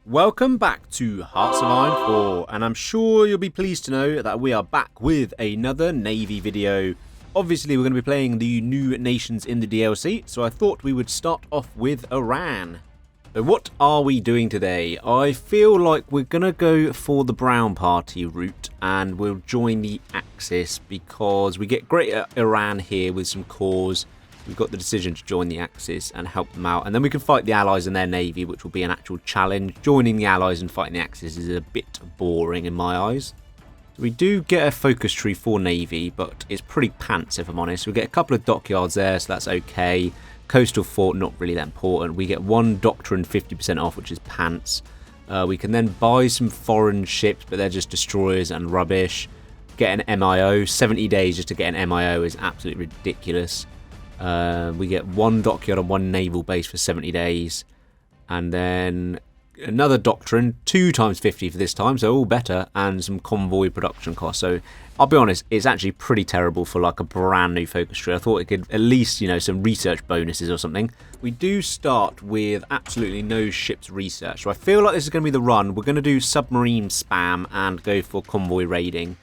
Welcome back to Hearts of Iron 4, and I'm sure you'll be pleased to know that we are back with another Navy video. Obviously we're going to be playing the new nations in the DLC, so I thought we would start off with Iran. So what are we doing today? I feel like we're going to go for the Brown Party route and we'll join the Axis because we get Greater Iran here with some cores. We've got the decision to join the Axis and help them out, and then we can fight the Allies and their Navy, which will be an actual challenge. Joining the Allies and fighting the Axis is a bit boring in my eyes. So we do get a focus tree for Navy, but it's pretty pants if I'm honest. We get a couple of dockyards there, so that's okay. Coastal fort, not really that important. We get one doctrine 50% off, which is pants. We can then buy some foreign ships, but they're just destroyers and rubbish. Get an MIO. 70 days just to get an MIO is absolutely ridiculous. We get one dockyard and one naval base for 70 days. And then another doctrine, 2 times 50 for this time, so all better. And some convoy production costs. So I'll be honest, it's actually pretty terrible for like a brand new focus tree. I thought it could at least, some research bonuses or something. We do start with absolutely no ships research. So I feel like this is going to be the run. We're going to do submarine spam and go for convoy raiding.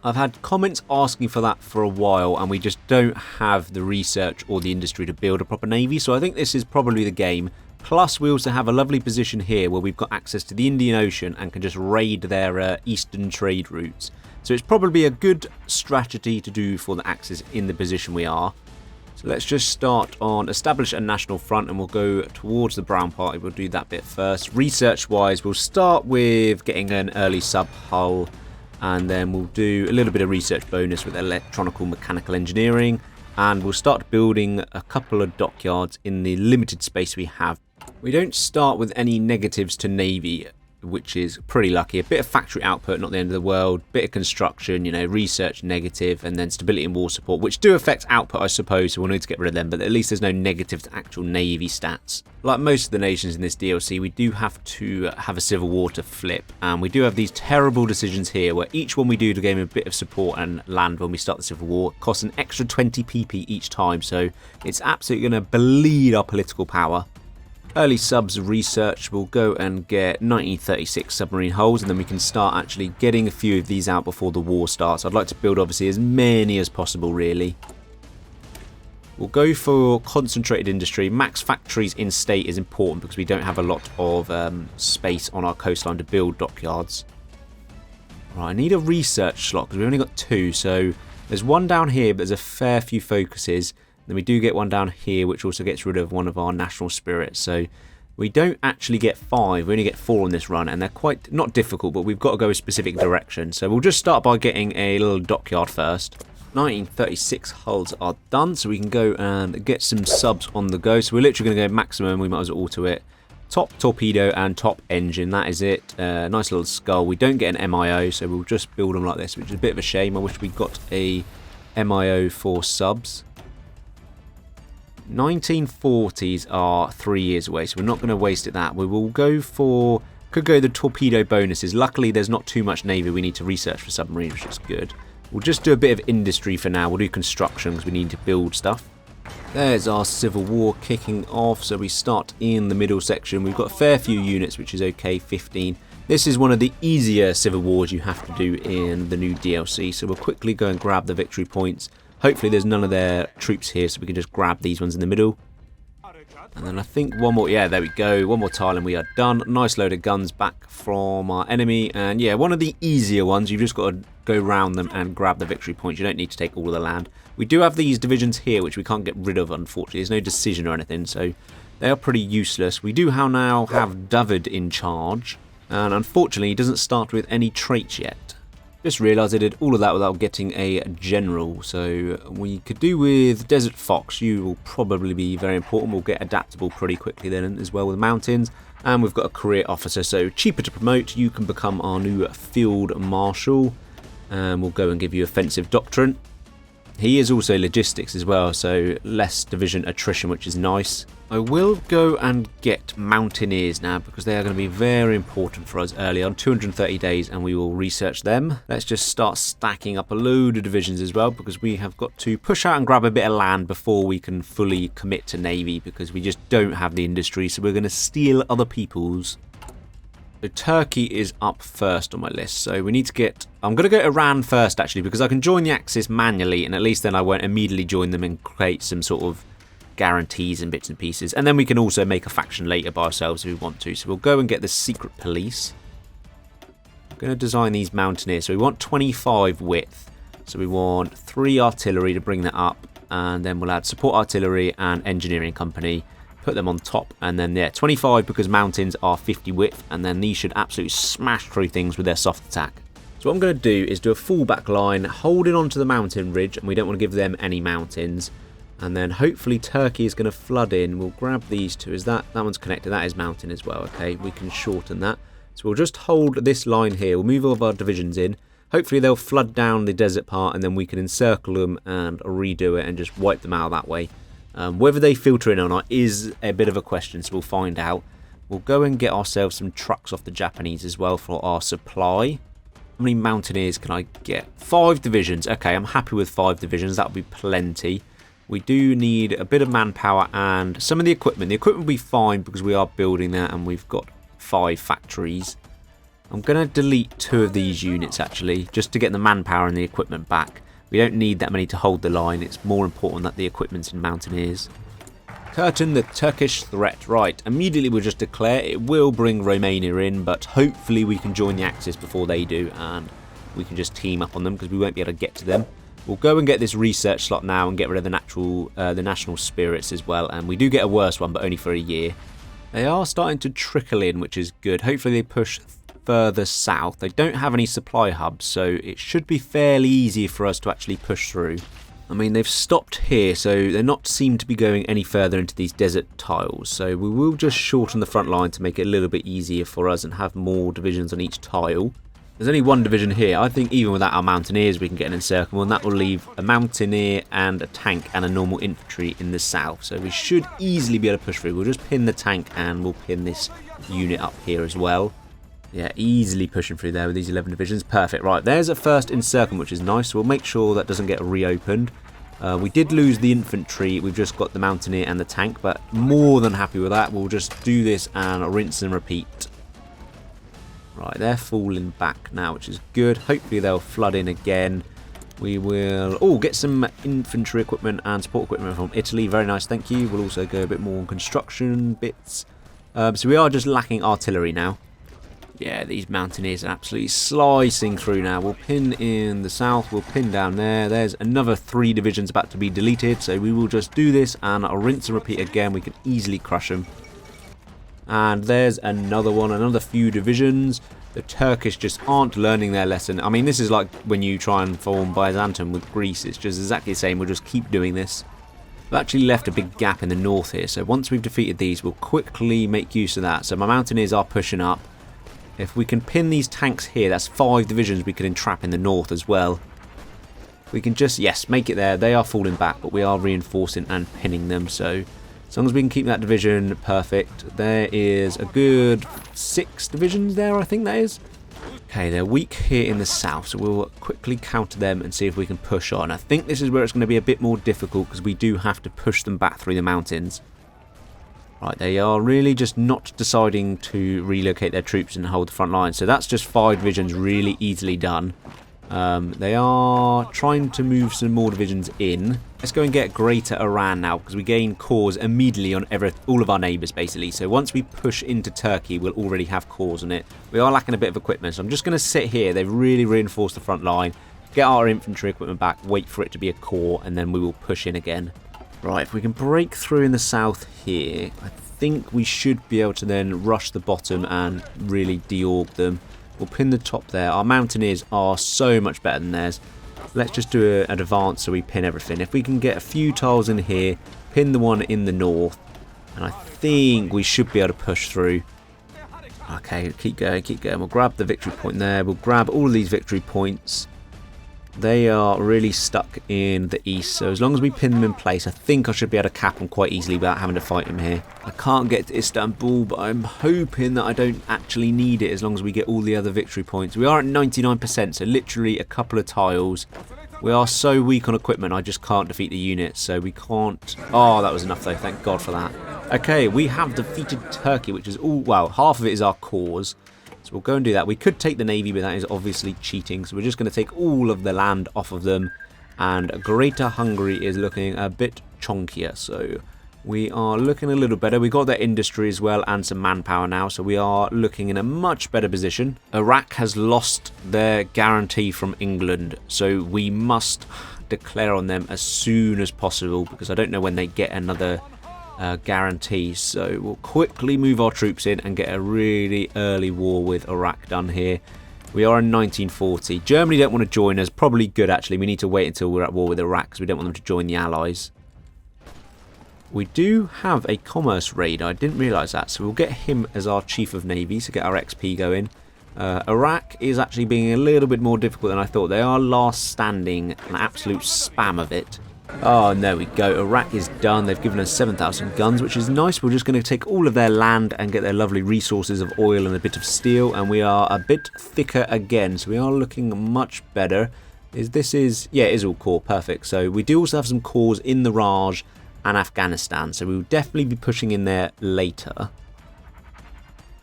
I've had comments asking for that for a while, and we just don't have the research or the industry to build a proper navy, so I think this is probably the game. Plus we also have a lovely position here where we've got access to the Indian Ocean and can just raid their eastern trade routes. So it's probably a good strategy to do for the Axis in the position we are. So let's just start on establish a national front, and we'll go towards the Brown Party. We'll do that bit first. Research wise, we'll start with getting an early sub hull, and then we'll do a little bit of research bonus with electronical mechanical engineering, and we'll start building a couple of dockyards in the limited space we have. We don't start with any negatives to Navy, which is pretty lucky. A bit of factory output, not the end of the world. Bit of construction, research negative, and then stability and war support, which do affect output, I suppose, so we'll need to get rid of them, but at least there's no negative to actual Navy stats. Like most of the nations in this DLC, we do have to have a civil war to flip, and we do have these terrible decisions here, where each one we do to gain a bit of support and land when we start the civil war costs an extra 20 PP each time, so it's absolutely going to bleed our political power. Early subs research, we'll go and get 1936 submarine hulls, and then we can start actually getting a few of these out before the war starts. I'd like to build obviously as many as possible really. We'll go for concentrated industry. Max factories in state is important because we don't have a lot of space on our coastline to build dockyards. Right, I need a research slot because we've only got 2, so there's one down here, but there's a fair few focuses. Then we do get one down here, which also gets rid of one of our national spirits. So we don't actually get 5, we only get 4 on this run, and they're quite, not difficult, but we've got to go a specific direction. So we'll just start by getting a little dockyard first. 1936 hulls are done, so we can go and get some subs on the go. So we're literally going to go maximum, we might as well auto it. Top torpedo and top engine, that is it. Nice little skull. We don't get an MIO, so we'll just build them like this, which is a bit of a shame. I wish we got a MIO for subs. 1940s are 3 years away, so we're not going to waste it that. We will go for, could go the torpedo bonuses. Luckily there's not too much navy we need to research for submarine, which is good. We'll just do a bit of industry for now. We'll do construction because we need to build stuff. There's our civil war kicking off, so we start in the middle section. We've got a fair few units, which is okay, 15. This is one of the easier civil wars you have to do in the new DLC, so we'll quickly go and grab the victory points. Hopefully there's none of their troops here, so we can just grab these ones in the middle. And then I think one more, yeah, there we go. One more tile and we are done. Nice load of guns back from our enemy. And yeah, one of the easier ones. You've just got to go round them and grab the victory points. You don't need to take all of the land. We do have these divisions here, which we can't get rid of, unfortunately. There's no decision or anything, so they are pretty useless. We do now have David in charge. And unfortunately, he doesn't start with any traits yet. Just realised I did all of that without getting a general, so we could do with Desert Fox. You will probably be very important. We'll get adaptable pretty quickly then as well with mountains, and we've got a career officer, so cheaper to promote. You can become our new field marshal, and we'll go and give you offensive doctrine. He is also logistics as well, so less division attrition, which is nice. I will go and get mountaineers now because they are going to be very important for us early on. 230 days and we will research them. Let's just start stacking up a load of divisions as well because we have got to push out and grab a bit of land before we can fully commit to navy because we just don't have the industry, so we're going to steal other people's. So Turkey is up first on my list, so we need to get... I'm going to go Iran first, actually, because I can join the Axis manually, and at least then I won't immediately join them and create some sort of guarantees and bits and pieces. And then we can also make a faction later by ourselves if we want to. So we'll go and get the secret police. I'm going to design these mountaineers. So we want 25 width. So we want 3 artillery to bring that up, and then we'll add support artillery and engineering company. Put them on top, and then 25 because mountains are 50 width, and then these should absolutely smash through things with their soft attack. So what I'm going to do is do a full back line, holding onto the mountain ridge, and we don't want to give them any mountains. And then hopefully Turkey is going to flood in. We'll grab these two. Is that one's connected? That is mountain as well. Okay, we can shorten that. So we'll just hold this line here. We'll move all of our divisions in. Hopefully they'll flood down the desert part, and then we can encircle them and redo it and just wipe them out that way. Whether they filter in or not is a bit of a question, so we'll find out. We'll go and get ourselves some trucks off the Japanese as well for our supply. How many mountaineers can I get? 5 divisions. Okay, I'm happy with 5 divisions. That'll be plenty. We do need a bit of manpower and some of the equipment. The equipment will be fine because we are building that and we've got 5 factories. I'm going to delete 2 of these units actually, just to get the manpower and the equipment back. We don't need that many to hold the line. It's more important that the equipment's in mountaineers. Curtain the Turkish threat. Right, immediately we'll just declare it will bring Romania in, but hopefully we can join the Axis before they do, and we can just team up on them because we won't be able to get to them. We'll go and get this research slot now and get rid of the national spirits as well, and we do get a worse one, but only for a year. They are starting to trickle in, which is good. Hopefully they push further south. They don't have any supply hubs, so it should be fairly easy for us to actually push through. I mean, they've stopped here, so they're not seem to be going any further into these desert tiles. So we will just shorten the front line to make it a little bit easier for us and have more divisions on each tile. There's only 1 division here. I think even without our mountaineers we can get an encirclement, and that will leave a mountaineer and a tank and a normal infantry in the south. So we should easily be able to push through. We'll just pin the tank and we'll pin this unit up here as well. Yeah, easily pushing through there with these 11 divisions. Perfect. Right, there's a first encirclement, which is nice. So we'll make sure that doesn't get reopened. We did lose the infantry. We've just got the mountaineer and the tank, but more than happy with that. We'll just do this and rinse and repeat. Right, they're falling back now, which is good. Hopefully they'll flood in again. We will get some infantry equipment and support equipment from Italy. Very nice, thank you. We'll also go a bit more on construction bits. So we are just lacking artillery now. Yeah, these mountaineers are absolutely slicing through now. We'll pin in the south. We'll pin down there. There's another 3 divisions about to be deleted. So we will just do this and I'll rinse and repeat again. We can easily crush them. And there's another one, another few divisions. The Turkish just aren't learning their lesson. I mean, this is like when you try and form Byzantium with Greece. It's just exactly the same. We'll just keep doing this. We've actually left a big gap in the north here. So once we've defeated these, we'll quickly make use of that. So my mountaineers are pushing up. If we can pin these tanks here, that's 5 divisions we could entrap in the north as well. We can just, yes, make it there. They are falling back, but we are reinforcing and pinning them. So as long as we can keep that division perfect. There is a good 6 divisions there, I think that is. Okay, they're weak here in the south, so we'll quickly counter them and see if we can push on. I think this is where it's going to be a bit more difficult because we do have to push them back through the mountains. Right, they are really just not deciding to relocate their troops and hold the front line. So that's just 5 divisions really easily done. They are trying to move some more divisions in. Let's go and get Greater Iran now because we gain cores immediately on all of our neighbours basically. So once we push into Turkey, we'll already have cores on it. We are lacking a bit of equipment, so I'm just going to sit here. They've really reinforced the front line. Get our infantry equipment back, wait for it to be a core, and then we will push in again. Right, if we can break through in the south here, I think we should be able to then rush the bottom and really de-org them. We'll pin the top there. Our mountaineers are so much better than theirs. Let's just do an advance so we pin everything. If we can get a few tiles in here, pin the one in the north, and I think we should be able to push through. Okay, keep going, keep going. We'll grab the victory point there. We'll grab all of these victory points. They are really stuck in the east, so as long as we pin them in place, I think I should be able to cap them quite easily without having to fight them here. I can't get to Istanbul, but I'm hoping that I don't actually need it as long as we get all the other victory points. We are at 99%, so literally a couple of tiles. We are so weak on equipment, I just can't defeat the unit, so we can't... Oh, that was enough though, thank God for that. Okay, we have defeated Turkey, which is all... Well, half of it is our cause. So we'll go and do that. We could take the Navy, but that is obviously cheating. So we're just going to take all of the land off of them. And Greater Hungary is looking a bit chonkier. So we are looking a little better. We got their industry as well and some manpower now. So we are looking in a much better position. Iraq has lost their guarantee from England. So we must declare on them as soon as possible, because I don't know when they get another guarantee. So we'll quickly move our troops in and get a really early war with Iraq done here. We are in 1940. Germany don't want to join us. Probably good, actually. We need to wait until we're at war with Iraq because we don't want them to join the Allies. We do have a commerce raid. I didn't realise that. So we'll get him as our Chief of Navy to get our XP going. Iraq is actually being a little bit more difficult than I thought. They are last standing, an absolute spam of it. Oh, and there we go. Iraq is done. They've given us 7,000 guns, which is nice. We're just going to take all of their land and get their lovely resources of oil and a bit of steel. And we are a bit thicker again. So we are looking much better. Yeah, it is all core. Perfect. So we do also have some cores in the Raj and Afghanistan. So we will definitely be pushing in there later.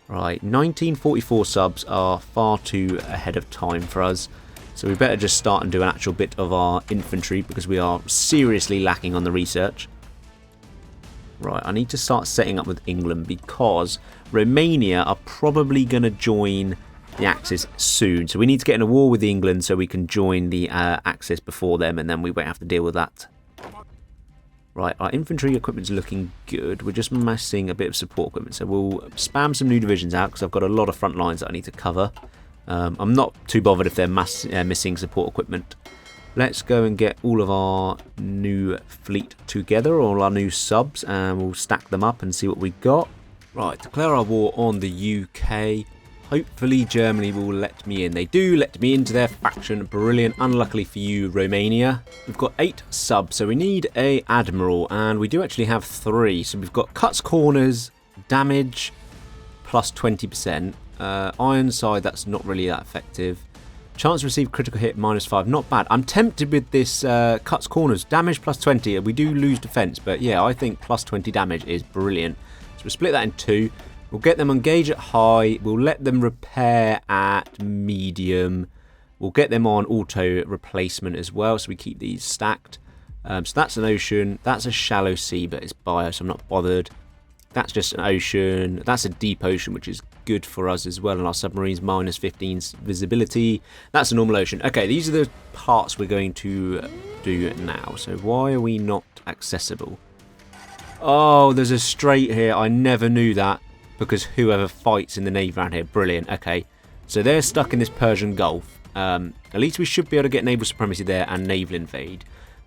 Right, 1944 subs are far too ahead of time for us. So we better just start and do an actual bit of our infantry because we are seriously lacking on the research. Right, I need to start setting up with England because Romania are probably going to join the Axis soon. So we need to get in a war with England so we can join the Axis before them, and then we won't have to deal with that. Right, our infantry equipment's looking good. We're just missing a bit of support equipment. So we'll spam some new divisions out because I've got a lot of front lines that I need to cover. I'm not too bothered if they're missing support equipment. Let's go and get all of our new fleet together, all our new subs, and we'll stack them up and see what we got. Right, declare our war on the UK. Hopefully Germany will let me in. They do let me into their faction. Brilliant. Unluckily for you, Romania. We've got 8 subs, so we need a admiral, and we do actually have 3. So we've got cuts corners, damage, plus 20%. Ironside, that's not really that effective. Chance to receive critical hit, -5. Not bad. I'm tempted with this cuts corners. Damage plus 20. We do lose defense, but yeah, I think plus 20 damage is brilliant. So we'll split that in 2. We'll get them engage at high. We'll let them repair at medium. We'll get them on auto replacement as well, so we keep these stacked. So that's an ocean. That's a shallow sea, but it's bio, so I'm not bothered. That's just an ocean. That's a deep ocean, which is good for us as well. And our submarines, -15 visibility. That's a normal ocean. Okay, these are the parts we're going to do now. So why are we not accessible? Oh, there's a strait here. I never knew that. Because whoever fights in the Navy around here, brilliant. Okay, so they're stuck in this Persian Gulf. At least we should be able to get naval supremacy there and naval invade.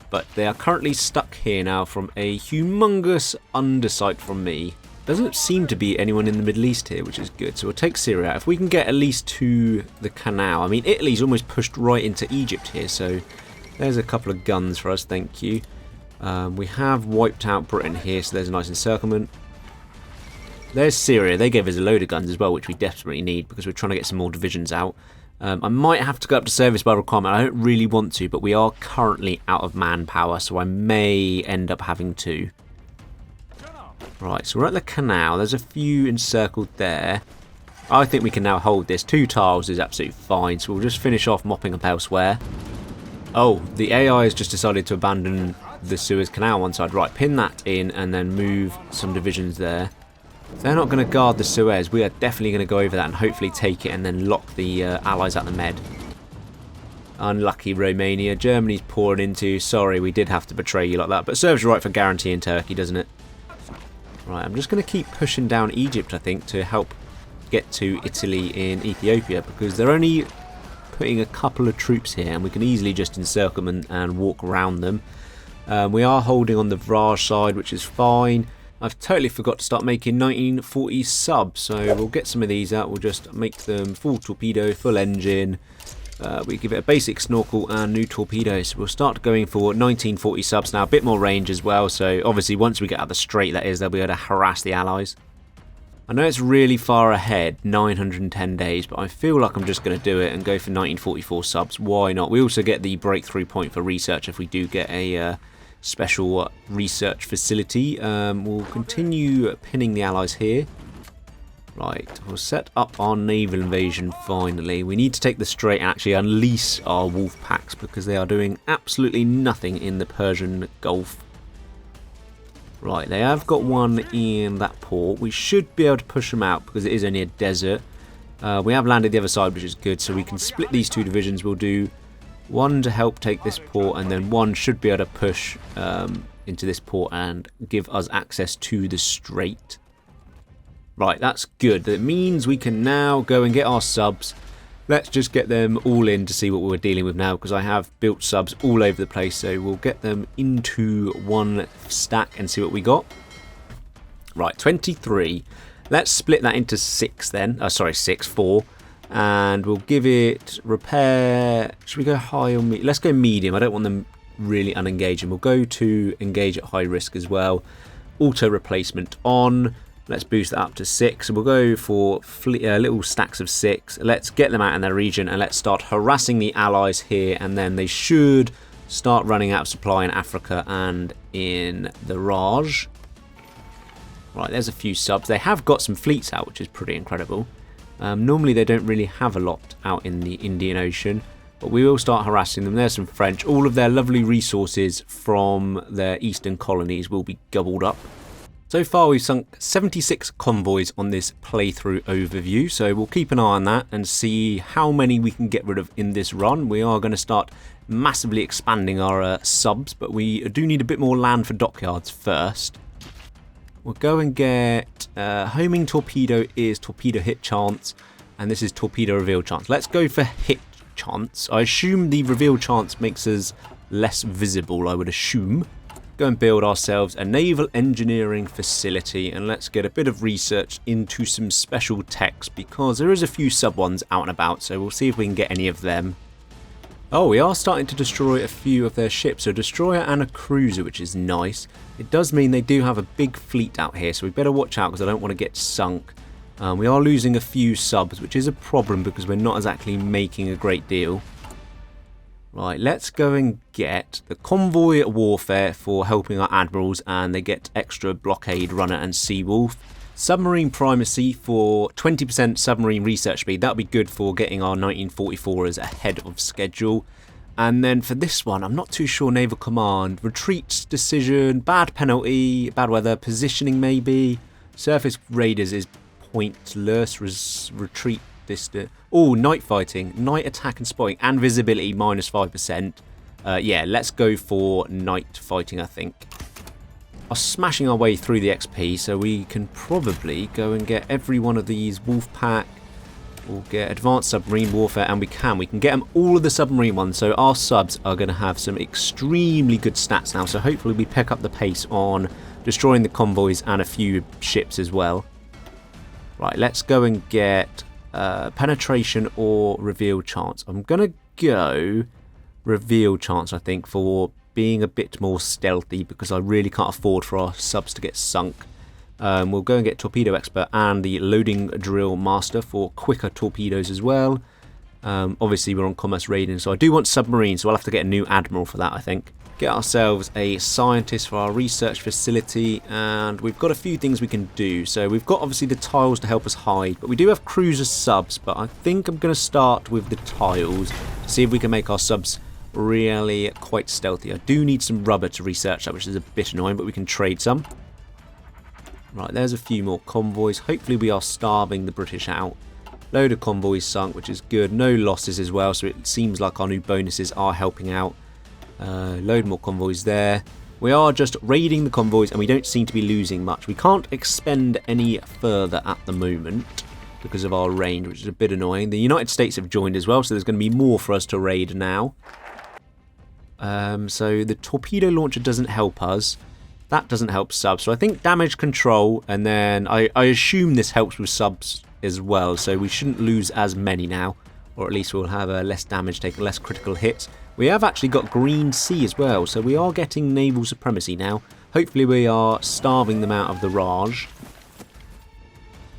But they are currently stuck here now from a humongous undersight from me. Doesn't seem to be anyone in the Middle East here, which is good. So we'll take Syria. If we can get at least to the canal. I mean, Italy's almost pushed right into Egypt here. So there's a couple of guns for us, thank you. We have wiped out Britain here, so there's a nice encirclement. There's Syria. They gave us a load of guns as well, which we desperately need because we're trying to get some more divisions out. I might have to go up to service by requirement. I don't really want to, but we are currently out of manpower, so I may end up having to. Right, so we're at the canal. There's a few encircled there. I think we can now hold this. 2 tiles is absolutely fine, so we'll just finish off mopping up elsewhere. Oh, the AI has just decided to abandon the Suez Canal one side. Right, pin that in and then move some divisions there. If they're not going to guard the Suez, we are definitely going to go over that and hopefully take it and then lock the Allies at the Med. Unlucky Romania. Germany's pouring into. Sorry, we did have to betray you like that. But it serves you right for guaranteeing Turkey, doesn't it? Right, I'm just going to keep pushing down Egypt, I think, to help get to Italy in Ethiopia. Because they're only putting a couple of troops here and we can easily just encircle them and walk around them. We are holding on the Raj side, which is fine. I've totally forgot to start making 1940 subs, so we'll get some of these out. We'll just make them full torpedo, full engine. We give it a basic snorkel and new torpedoes. We'll start going for 1940 subs now, a bit more range as well. So obviously once we get out of the strait, that is, they'll be able to harass the Allies. I know it's really far ahead, 910 days, but I feel like I'm just going to do it and go for 1944 subs. Why not? We also get the breakthrough point for research if we do get a special research facility. We'll continue pinning the Allies here. Right, we'll set up our naval invasion finally. We need to take the Strait and actually unleash our wolf packs because they are doing absolutely nothing in the Persian Gulf. Right, they have got one in that port. We should be able to push them out because it is only a desert. We have landed the other side, which is good, so we can split these two divisions. We'll do one to help take this port, and then one should be able to push into this port and give us access to the Strait. Right, that's good. That means we can now go and get our subs. Let's just get them all in to see what we're dealing with now, because I have built subs all over the place, so we'll get them into one stack and see what we got. Right, 23. Let's split that into 6 then. Sorry, 4. And we'll give it repair. Should we go high or medium? Let's go medium. I don't want them really unengaging. We'll go to engage at high risk as well. Auto replacement on. Let's boost that up to 6. We'll go for little stacks of 6. Let's get them out in their region and let's start harassing the allies here. And then they should start running out of supply in Africa and in the Raj. Right, there's a few subs. They have got some fleets out, which is pretty incredible. Normally they don't really have a lot out in the Indian Ocean, but we will start harassing them. There's some French. All of their lovely resources from their eastern colonies will be gobbled up. So far we've sunk 76 convoys on this playthrough overview, so we'll keep an eye on that and see how many we can get rid of in this run. We are going to start massively expanding our subs, but we do need a bit more land for dockyards first. We'll go and get homing torpedo is torpedo hit chance, and this is torpedo reveal chance. Let's go for hit chance. I assume the reveal chance makes us less visible, I would assume. Go and build ourselves a naval engineering facility, and let's get a bit of research into some special techs because there is a few sub ones out and about, so we'll see if we can get any of them. Oh, we are starting to destroy a few of their ships, a destroyer and a cruiser, which is nice. It does mean they do have a big fleet out here, so we better watch out because I don't want to get sunk. We are losing a few subs, which is a problem because we're not exactly making a great deal. Right, let's go and get the convoy warfare for helping our admirals, and they get extra blockade runner and sea wolf. Submarine primacy for 20% submarine research speed. That'll be good for getting our 1944s ahead of schedule. And then for this one, I'm not too sure. Naval command, retreat decision, bad penalty, bad weather, positioning maybe. Surface raiders is pointless. Retreat distance. Oh, night fighting, night attack and spotting, and visibility -5%. Yeah, let's go for night fighting, I think. Are smashing our way through the XP, so we can probably go and get every one of these wolf pack. We'll get advanced submarine warfare, and we can get them all of the submarine ones, so our subs are going to have some extremely good stats now, so hopefully we pick up the pace on destroying the convoys and a few ships as well. Right, let's go and get penetration or reveal chance. I'm going to go reveal chance, I think, for being a bit more stealthy because I really can't afford for our subs to get sunk. We'll go and get torpedo expert and the loading drill master for quicker torpedoes as well. Obviously we're on commerce raiding, so I do want submarine, so I'll have to get a new admiral for that, I think. Get ourselves a scientist for our research facility, and we've got a few things we can do. So we've got obviously the tiles to help us hide, but we do have cruiser subs, but I think I'm going to start with the tiles to see if we can make our subs really quite stealthy. I do need some rubber to research that, which is a bit annoying, but we can trade some. Right, there's a few more convoys. Hopefully we are starving the British out. Load of convoys sunk, which is good. No losses as well, so it seems like our new bonuses are helping out. Load more convoys there. We are just raiding the convoys and we don't seem to be losing much. We can't expend any further at the moment because of our range, which is a bit annoying. The United States have joined as well, so there's going to be more for us to raid now. So the torpedo launcher doesn't help us. That doesn't help subs. So I think damage control, and then I assume this helps with subs as well. So we shouldn't lose as many now, or at least we'll have less damage taken, less critical hits. We have actually got green sea as well, so we are getting naval supremacy now. Hopefully we are starving them out of the Raj.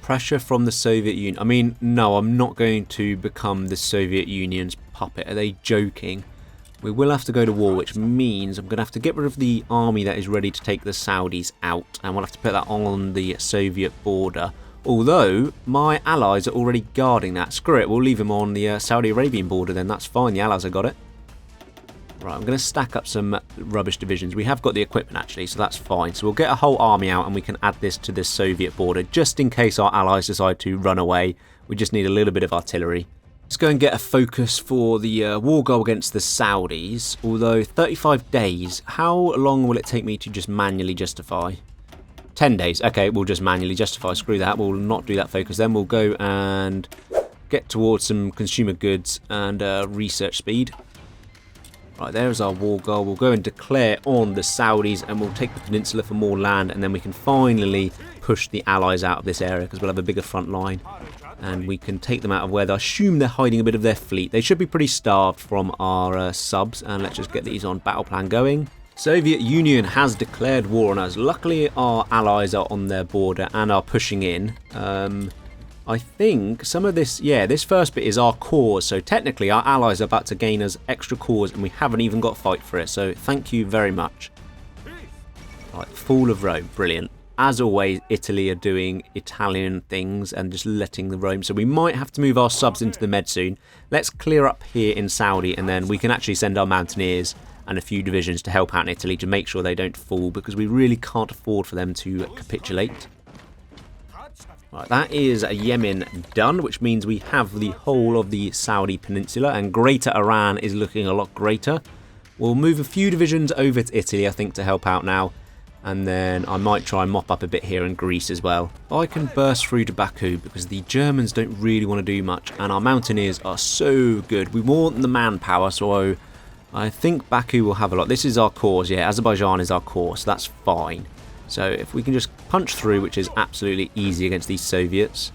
Pressure from the Soviet Union. I mean, no, I'm not going to become the Soviet Union's puppet. Are they joking? We will have to go to war, which means I'm going to have to get rid of the army that is ready to take the Saudis out, and we'll have to put that on the Soviet border. Although, my allies are already guarding that. Screw it, we'll leave them on the Saudi Arabian border then. That's fine, the allies have got it. Right, I'm going to stack up some rubbish divisions. We have got the equipment actually, so that's fine. So we'll get a whole army out and we can add this to the Soviet border just in case our allies decide to run away. We just need a little bit of artillery. Let's go and get a focus for the war goal against the Saudis. Although 35 days, how long will it take me to just manually justify? 10 days. Okay, we'll just manually justify. Screw that. We'll not do that focus then. We'll go and get towards some consumer goods and research speed. Right, there's our war goal. We'll go and declare on the Saudis and we'll take the peninsula for more land and then we can finally push the allies out of this area because we'll have a bigger front line and we can take them out of where I assume they're hiding a bit of their fleet. They should be pretty starved from our subs, and let's just get these on battle plan going. Soviet Union has declared war on us. Luckily our allies are on their border and are pushing in. I think some of this, yeah, this first bit is our cause, so technically our allies are about to gain us extra cause and we haven't even got to fight for it, so thank you very much. Right, Fall of Rome, brilliant. As always, Italy are doing Italian things and just letting the Rome, so we might have to move our subs into the Med soon. Let's clear up here in Saudi and then we can actually send our mountaineers and a few divisions to help out in Italy to make sure they don't fall because we really can't afford for them to capitulate. Right, that is Yemen done, which means we have the whole of the Saudi peninsula and Greater Iran is looking a lot greater. We'll move a few divisions over to Italy, I think, to help out now. And then I might try and mop up a bit here in Greece as well. I can burst through to Baku because the Germans don't really want to do much and our mountaineers are so good. We want the manpower, so I think Baku will have a lot. This is our cause, yeah, Azerbaijan is our cause, so that's fine. So if we can just punch through, which is absolutely easy against these Soviets.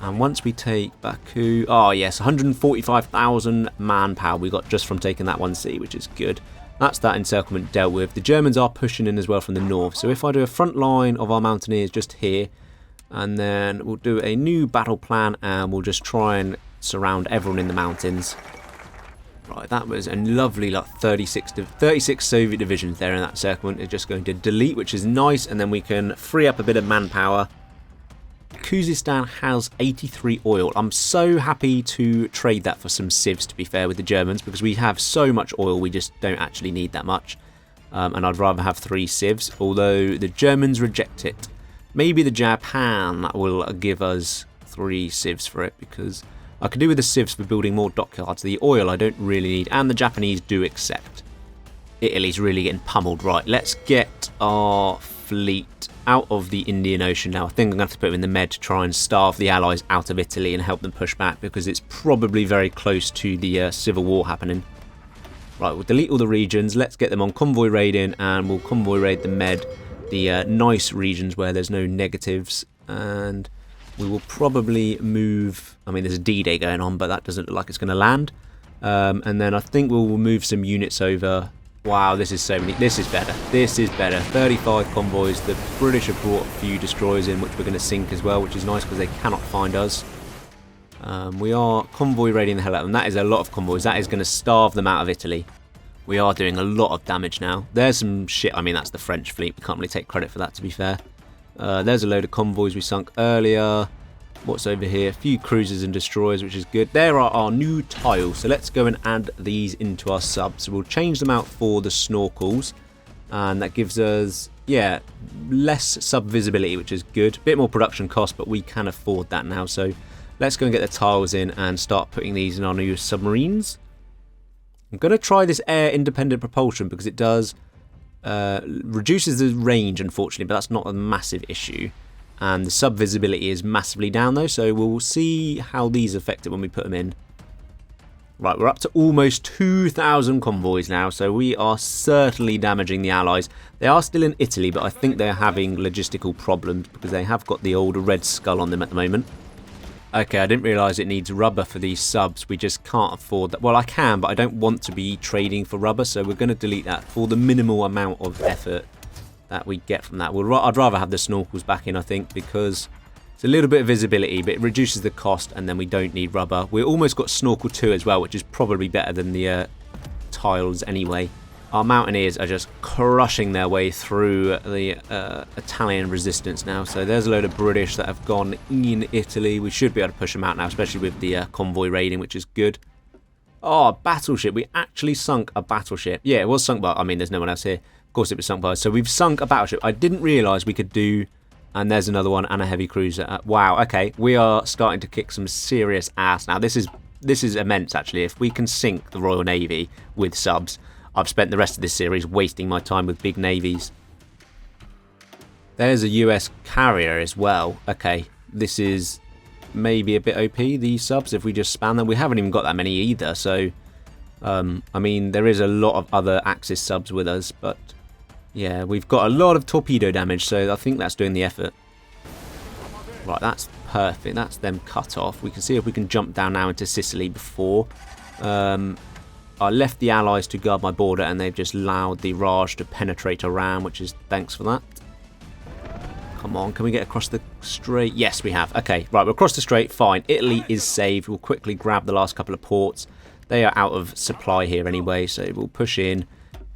And once we take Baku, oh yes, 145,000 manpower we got just from taking that one sea, which is good. That's that encirclement dealt with. The Germans are pushing in as well from the north. So if I do a front line of our mountaineers just here, and then we'll do a new battle plan and we'll just try and surround everyone in the mountains. Right, that was a lovely like 36 Soviet divisions there in that encirclement. It's just going to delete, which is nice, and then we can free up a bit of manpower. Khuzestan has 83 oil. I'm so happy to trade that for some civs, to be fair, with the Germans, because we have so much oil we just don't actually need that much. And I'd rather have 3 civs, although the Germans reject it. Maybe the Japan will give us 3 civs for it, because I could do with the civs for building more dockyards. The oil I don't really need, and the Japanese do accept. Italy's really getting pummeled. Right, let's get our fleet out of the Indian Ocean now. I think I'm going to have to put them in the Med to try and starve the Allies out of Italy and help them push back, because it's probably very close to the civil war happening. Right, we'll delete all the regions. Let's get them on convoy raiding, and we'll convoy raid the Med, the nice regions where there's no negatives, and we will probably move. I mean, there's a D-Day going on, but that doesn't look like it's going to land. And then I think we'll move some units over. Wow, this is so many. This is better. This is better. 35 convoys. The British have brought a few destroyers in, which we're going to sink as well, which is nice because they cannot find us. We are convoy raiding the hell out of them. That is a lot of convoys. That is going to starve them out of Italy. We are doing a lot of damage now. There's some shit. I mean, that's the French fleet. We can't really take credit for that, to be fair. There's a load of convoys we sunk earlier. What's over here? A few cruisers and destroyers, which is good. There are our new tiles. So let's go and add these into our subs. So we'll change them out for the snorkels. And that gives us, yeah, less sub visibility, which is good. A bit more production cost, but we can afford that now. So let's go and get the tiles in and start putting these in our new submarines. I'm going to try this air independent propulsion because it does reduces the range, unfortunately, but that's not a massive issue. And the sub visibility is massively down though, so we'll see how these affect it when we put them in. Right, we're up to almost 2,000 convoys now, so we are certainly damaging the Allies. They are still in Italy, but I think they're having logistical problems because they have got the old Red Skull on them at the moment. Okay, I didn't realise it needs rubber for these subs. We just can't afford that. Well, I can, but I don't want to be trading for rubber, so we're going to delete that for the minimal amount of effort that we get from that. I'd rather have the snorkels back in, I think, because it's a little bit of visibility, but it reduces the cost, and then we don't need rubber. We almost got snorkel 2 as well, which is probably better than the tiles anyway. Our mountaineers are just crushing their way through the Italian resistance now. So there's a load of British that have gone in Italy. We should be able to push them out now, especially with the convoy raiding, which is good. Oh, battleship. We actually sunk a battleship. Yeah, it was sunk by... I mean, there's no one else here. Of course it was sunk by us. So we've sunk a battleship. I didn't realise we could do... And there's another one and a heavy cruiser. Wow, okay. We are starting to kick some serious ass now. This is immense, actually. If we can sink the Royal Navy with subs... I've spent the rest of this series wasting my time with big navies. There's a US carrier as well. Okay, this is maybe a bit OP, these subs, if we just span them. We haven't even got that many either, so... I mean, there is a lot of other Axis subs with us, but... Yeah, we've got a lot of torpedo damage, so I think that's doing the effort. Right, that's perfect. That's them cut off. We can see if we can jump down now into Sicily before... I left the Allies to guard my border and they've just allowed the Raj to penetrate around, which is thanks for that. Come on, can we get across the strait? Yes, we have. Okay, right, we're across the strait. Fine. Italy is saved. We'll quickly grab the last couple of ports. They are out of supply here anyway, so we'll push in,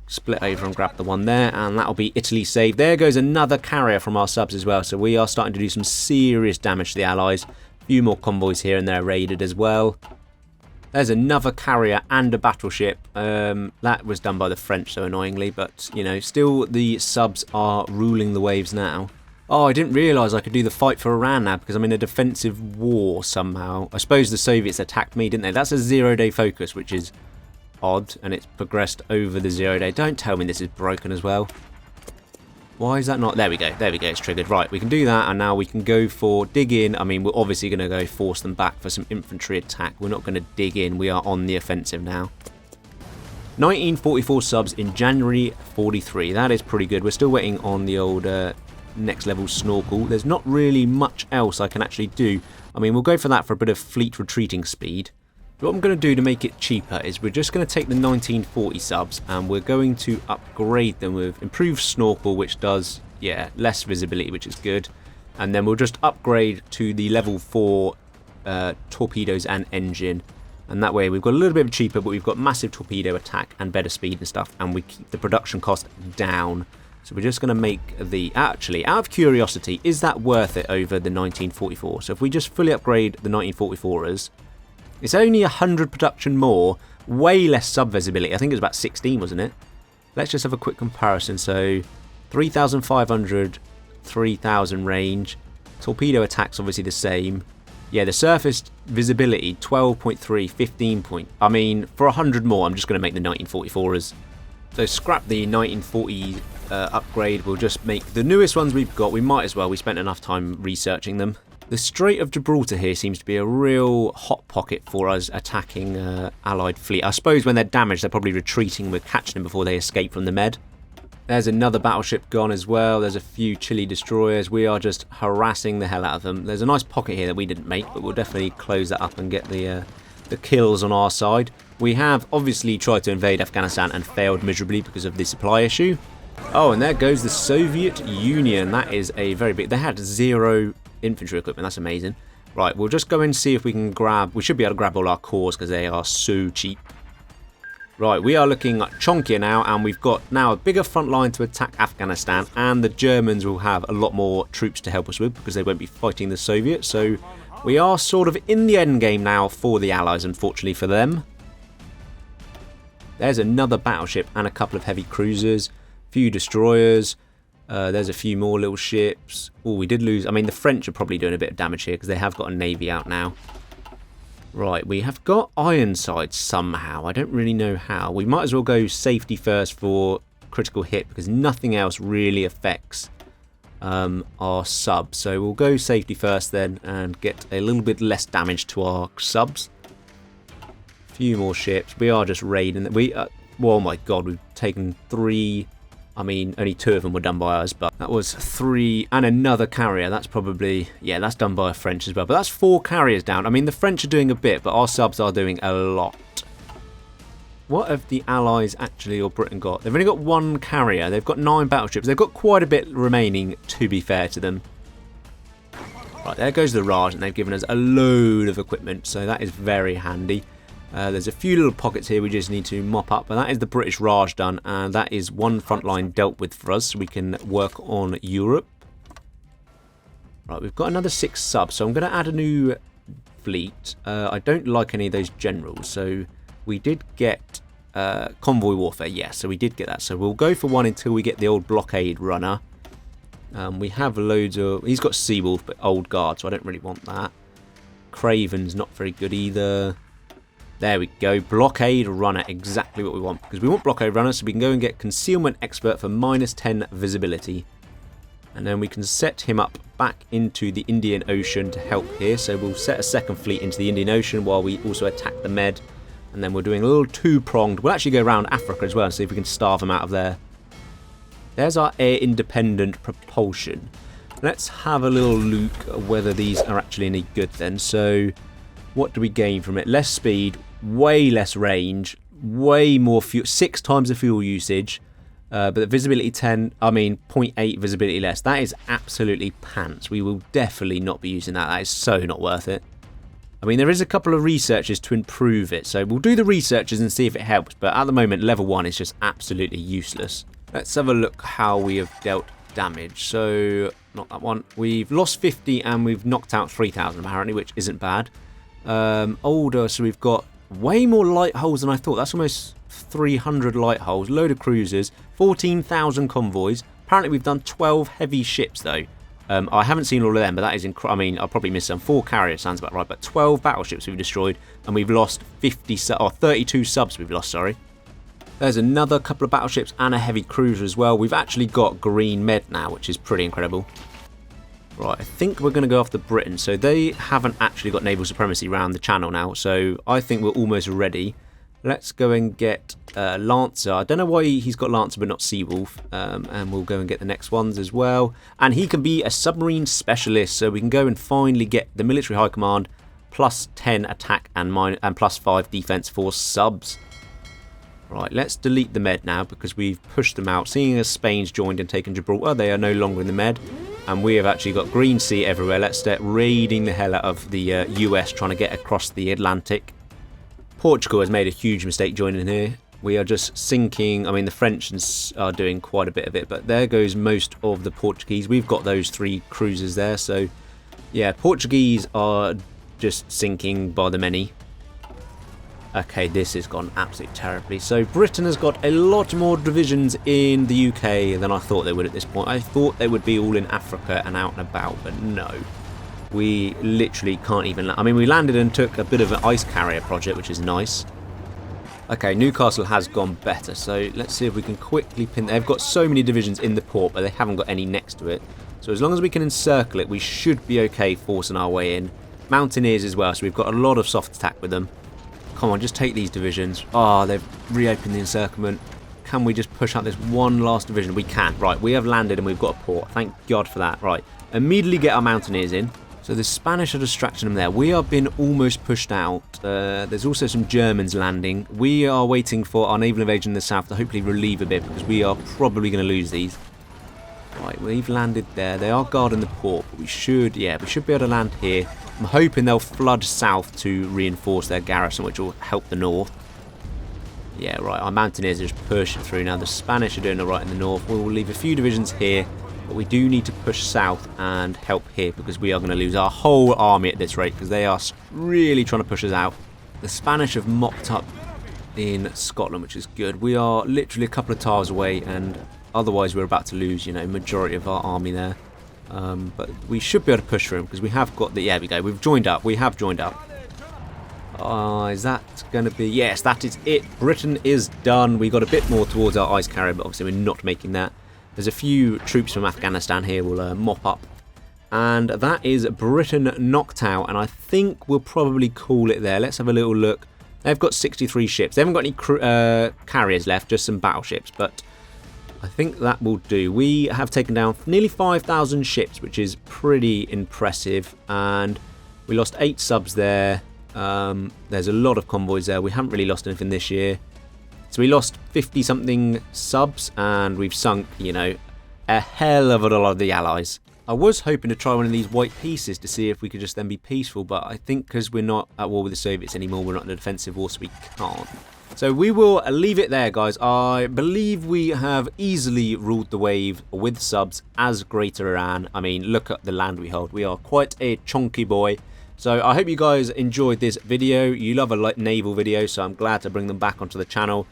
split over and grab the one there, and that'll be Italy saved. There goes another carrier from our subs as well, so we are starting to do some serious damage to the Allies. A few more convoys here and there raided as well. There's another carrier and a battleship. That was done by the French, so annoyingly, but, you know, still the subs are ruling the waves now. Oh, I didn't realise I could do the fight for Iran now because I'm in a defensive war somehow. I suppose the Soviets attacked me, didn't they? That's a 0-day focus, which is odd, and it's progressed over the 0-day. Don't tell me this is broken as well. Why is that not? There we go. There we go. It's triggered. Right, we can do that, and now we can go for dig in. I mean, we're obviously going to go force them back for some infantry attack. We're not going to dig in. We are on the offensive now. 1944 subs in January 43. That is pretty good. We're still waiting on the old next level snorkel. There's not really much else I can actually do. I mean, we'll go for that for a bit of fleet retreating speed. What I'm going to do to make it cheaper is we're just going to take the 1940 subs and we're going to upgrade them with improved snorkel, which does, yeah, less visibility, which is good. And then we'll just upgrade to the level 4 torpedoes and engine. And that way we've got a little bit cheaper, but we've got massive torpedo attack and better speed and stuff. And we keep the production cost down. So we're just going to make the... Actually, out of curiosity, is that worth it over the 1944? So if we just fully upgrade the 1944ers... It's only 100 production more, way less sub visibility. I think it was about 16, wasn't it? Let's just have a quick comparison. So 3,500, 3,000 range. Torpedo attack's obviously the same. Yeah, the surface visibility, 12.3, 15 point. I mean, for 100 more, I'm just going to make the 1944s. So scrap the 1940 upgrade. We'll just make the newest ones we've got. We might as well. We spent enough time researching them. The Strait of Gibraltar here seems to be a real hot pocket for us attacking Allied fleet. I suppose when they're damaged, they're probably retreating. We're catching them before they escape from the Med. There's another battleship gone as well. There's a few Chile destroyers. We are just harassing the hell out of them. There's a nice pocket here that we didn't make, but we'll definitely close that up and get the kills on our side. We have obviously tried to invade Afghanistan and failed miserably because of the supply issue. Oh, and there goes the Soviet Union. That is a very big... They had 0... infantry equipment. That's amazing. Right, we'll just go and see if we can grab... We should be able to grab all our cores because they are so cheap. Right, we are looking chonkier now, and we've got now a bigger front line to attack Afghanistan, and the Germans will have a lot more troops to help us with because they won't be fighting the Soviets. So we are sort of in the end game now for the Allies, unfortunately for them. There's another battleship and a couple of heavy cruisers, a few destroyers. There's a few more little ships. Oh, we did lose... I mean, the French are probably doing a bit of damage here because they have got a navy out now. Right, we have got Ironsides somehow. I don't really know how. We might as well go safety first for critical hit because nothing else really affects our subs. So we'll go safety first then and get a little bit less damage to our subs. A few more ships. We are just raiding. Oh my god, we've taken 3... I mean, only 2 of them were done by us, but that was 3 and another carrier. That's probably, yeah, that's done by a French as well. But that's 4 carriers down. I mean, the French are doing a bit, but our subs are doing a lot. What have the Allies actually, or Britain, got? They've only got 1 carrier. They've got 9 battleships. They've got quite a bit remaining, to be fair to them. Right, there goes the Raj, and they've given us a load of equipment, so that is very handy. There's a few little pockets here we just need to mop up, but that is the British Raj done, and that is one front line dealt with for us, so we can work on Europe. Right, we've got another 6 subs, so I'm going to add a new fleet. I don't like any of those generals, so we did get convoy warfare, yes, so we did get that. So we'll go for one until we get the old blockade runner. We have loads of... He's got Seawolf, but old guard, so I don't really want that. Craven's not very good either. There we go, blockade runner, exactly what we want, because we want blockade runner, so we can go and get concealment expert for -10 visibility. And then we can set him up back into the Indian Ocean to help here. So we'll set a second fleet into the Indian Ocean while we also attack the Med. And then we're doing a little two-pronged. We'll actually go around Africa as well and see if we can starve them out of there. There's our air-independent propulsion. Let's have a little look at whether these are actually any good then. So what do we gain from it? Less speed, way less range, way more fuel, 6 times the fuel usage. But the visibility 10, I mean 0.8 visibility less. That is absolutely pants. We will definitely not be using that. That is so not worth it. I mean, there is a couple of researches to improve it. So we'll do the researches and see if it helps. But at the moment, level 1 is just absolutely useless. Let's have a look how we have dealt damage. So, not that one. We've lost 50 and we've knocked out 3,000 apparently, which isn't bad. Older, so we've got way more light holes than I thought. That's almost 300 light holes, load of cruisers, 14,000 convoys. Apparently we've done 12 heavy ships though. I haven't seen all of them, but that is I mean, I'll probably miss some. 4 carriers sounds about right, but 12 battleships we've destroyed, and we've lost 32 subs we've lost, sorry. There's another couple of battleships and a heavy cruiser as well. We've actually got green med now, which is pretty incredible. Right, I think we're going to go after Britain. So they haven't actually got naval supremacy around the channel now, so I think we're almost ready. Let's go and get Lancer. I don't know why he's got Lancer but not Seawolf. And we'll go and get the next ones as well. And he can be a submarine specialist, so we can go and finally get the military high command, +10 attack and +5 defense for subs. Right, let's delete the Med now because we've pushed them out. Seeing as Spain's joined and taken Gibraltar, they are no longer in the Med. And we have actually got green sea everywhere. Let's start raiding the hell out of the US, trying to get across the Atlantic. Portugal has made a huge mistake joining here. We are just sinking. I mean, the French are doing quite a bit of it, but there goes most of the Portuguese. We've got those 3 cruisers there, so yeah, Portuguese are just sinking by the many. Okay, this has gone absolutely terribly. So Britain has got a lot more divisions in the UK than I thought they would at this point. I thought they would be all in Africa and out and about, but no. We literally can't even... I mean, we landed and took a bit of an ice carrier project, which is nice. Okay, Newcastle has gone better, so let's see if we can quickly pin... They've got so many divisions in the port, but they haven't got any next to it. So as long as we can encircle it, we should be okay forcing our way in. Mountaineers as well, so we've got a lot of soft attack with them. Come on, just take these divisions. Oh, they've reopened the encirclement. Can we just push out this one last division? We can. Right, we have landed and we've got a port. Thank God for that. Right, immediately get our Mountaineers in. So the Spanish are distracting them there. We have been almost pushed out. There's also some Germans landing. We are waiting for our naval invasion in the south to hopefully relieve a bit because we are probably going to lose these. Right, we've landed there. They are guarding the port, but we should be able to land here. I'm hoping they'll flood south to reinforce their garrison, which will help the north. Yeah, right, our Mountaineers are just pushing through now. The Spanish are doing all right in the north. We'll leave a few divisions here, but we do need to push south and help here because we are going to lose our whole army at this rate because they are really trying to push us out. The Spanish have mopped up in Scotland, which is good. We are literally a couple of towers away, and otherwise we're about to lose, you know, majority of our army there. But we should be able to push through them because we have got the... Yeah, we go. We've joined up. We have joined up. Is that going to be... Yes, that is it. Britain is done. We got a bit more towards our ice carrier, but obviously we're not making that. There's a few troops from Afghanistan here we'll mop up. And that is Britain knocked out. And I think we'll probably call it there. Let's have a little look. They've got 63 ships. They haven't got any carriers left, just some battleships. But I think that will do. We have taken down nearly 5,000 ships, which is pretty impressive. And we lost 8 subs there. There's a lot of convoys there. We haven't really lost anything this year. So we lost 50-something subs, and we've sunk, you know, a hell of a lot of the allies. I was hoping to try one of these white pieces to see if we could just then be peaceful, but I think because we're not at war with the Soviets anymore, we're not in a defensive war, so we can't. So we will leave it there, guys. I believe we have easily ruled the wave with subs as Greater Iran. I mean, look at the land we hold. We are quite a chunky boy. So I hope you guys enjoyed this video. You love a naval video, so I'm glad to bring them back onto the channel.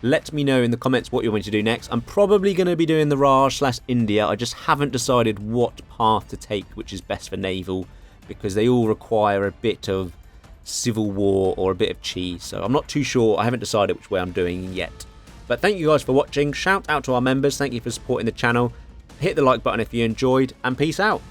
Let me know in the comments what you want me to do next. I'm probably going to be doing the Raj / India. I just haven't decided what path to take, which is best for naval, because they all require a bit of civil war or a bit of cheese. So I'm not too sure. I haven't decided which way I'm doing yet. But thank you guys for watching. Shout out to our members. Thank you for supporting the channel. Hit the like button if you enjoyed, and peace out.